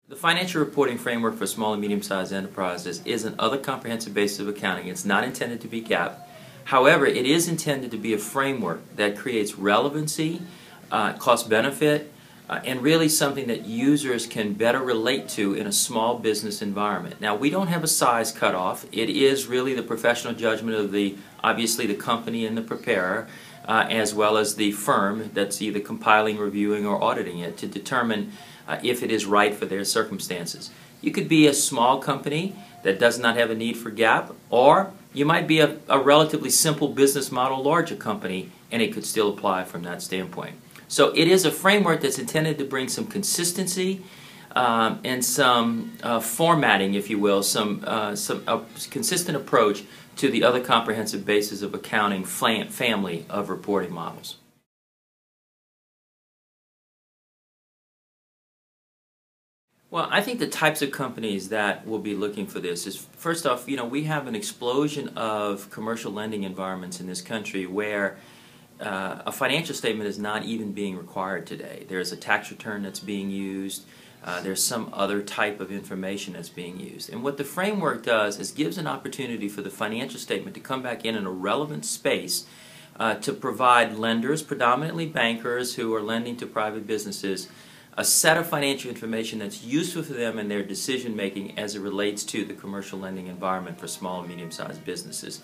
The financial reporting framework for small and medium-sized enterprises is an other comprehensive basis of accounting. It's not intended to be GAAP. However, it is intended to be a framework that creates relevancy, cost-benefit, and really something that users can better relate to in a small business environment. Now, we don't have a size cutoff. It is really the professional judgment of obviously the company and the preparer, as well as the firm that's either compiling, reviewing, or auditing it to determine if it is right for their circumstances. You could be a small company that does not have a need for GAAP, or you might be a relatively simple business model, larger company, and it could still apply from that standpoint. So it is a framework that's intended to bring some consistency and some formatting, if you will, some consistent approach to the other comprehensive basis of accounting family of reporting models. Well, I think the types of companies that will be looking for this is, first off, we have an explosion of commercial lending environments in this country where a financial statement is not even being required today. There's a tax return that's being used. There's some other type of information that's being used. And what the framework does is gives an opportunity for the financial statement to come back in a relevant space to provide lenders, predominantly bankers who are lending to private businesses, a set of financial information that's useful for them in their decision making as it relates to the commercial lending environment for small and medium-sized businesses.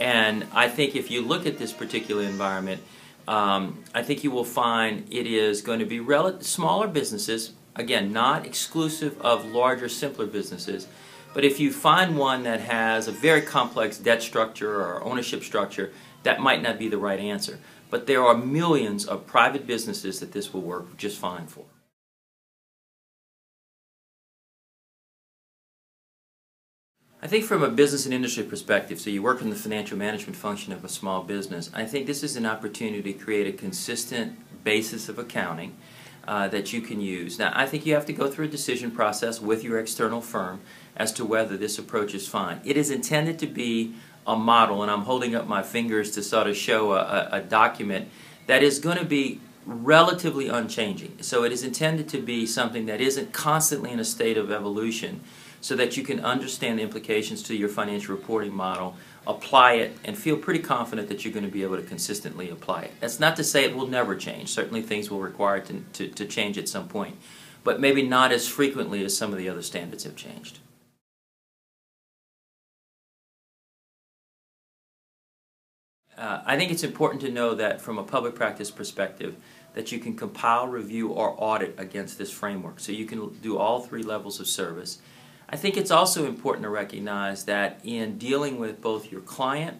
And I think if you look at this particular environment, I think you will find it is going to be smaller businesses, again, not exclusive of larger, simpler businesses. But if you find one that has a very complex debt structure or ownership structure, that might not be the right answer. But there are millions of private businesses that this will work just fine for. I think from a business and industry perspective, so you work in the financial management function of a small business, I think this is an opportunity to create a consistent basis of accounting that you can use. Now, I think you have to go through a decision process with your external firm as to whether this approach is fine. It is intended to be a model, and I'm holding up my fingers to sort of show a document that is going to be relatively unchanging. So it is intended to be something that isn't constantly in a state of evolution, so that you can understand the implications to your financial reporting model, apply it, and feel pretty confident that you're going to be able to consistently apply it. That's not to say it will never change. Certainly things will require to change at some point, but maybe not as frequently as some of the other standards have changed. I think it's important to know that from a public practice perspective, that you can compile, review, or audit against this framework. So you can do all three levels of service. I think it's also important to recognize that in dealing with both your client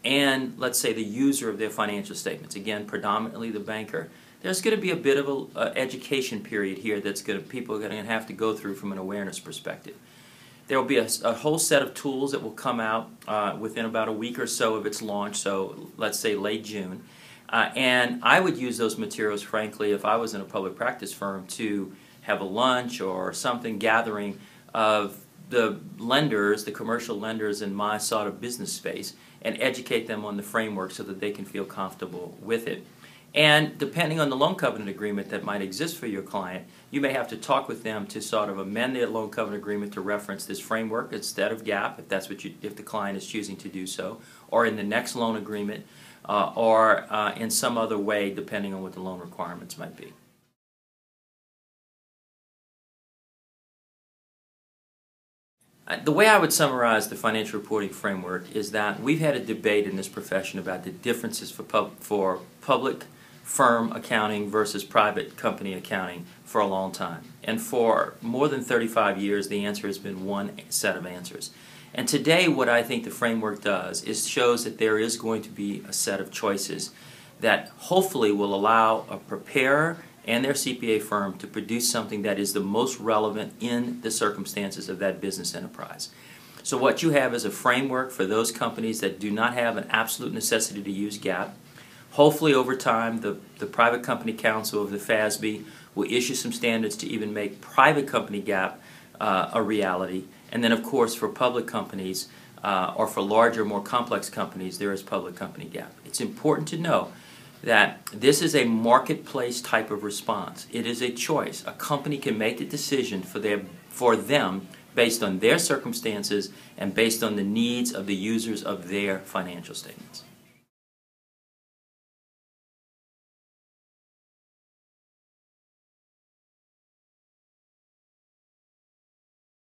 and, let's say, the user of their financial statements, again, predominantly the banker, there's going to be a bit of an education period here that's people are going to have to go through from an awareness perspective. There will be a whole set of tools that will come out within about a week or so of its launch, so let's say late June. And I would use those materials, frankly, if I was in a public practice firm, to have a lunch or something gathering of the lenders, the commercial lenders in my sort of business space, and educate them on the framework so that they can feel comfortable with it. And depending on the loan covenant agreement that might exist for your client, you may have to talk with them to sort of amend their loan covenant agreement to reference this framework instead of GAAP, if that's if the client is choosing to do so, or in the next loan agreement, or in some other way, depending on what the loan requirements might be. The way I would summarize the financial reporting framework is that we've had a debate in this profession about the differences for public firm accounting versus private company accounting for a long time. And for more than 35 years, the answer has been one set of answers. And today, what I think the framework does is shows that there is going to be a set of choices that hopefully will allow a preparer and their CPA firm to produce something that is the most relevant in the circumstances of that business enterprise. So what you have is a framework for those companies that do not have an absolute necessity to use GAAP. Hopefully over time the Private Company Council of the FASB will issue some standards to even make private company GAAP a reality. And then of course for public companies or for larger, more complex companies, there is public company GAAP. It's important to know that this is a marketplace type of response. It is a choice. A company can make the decision for them based on their circumstances and based on the needs of the users of their financial statements.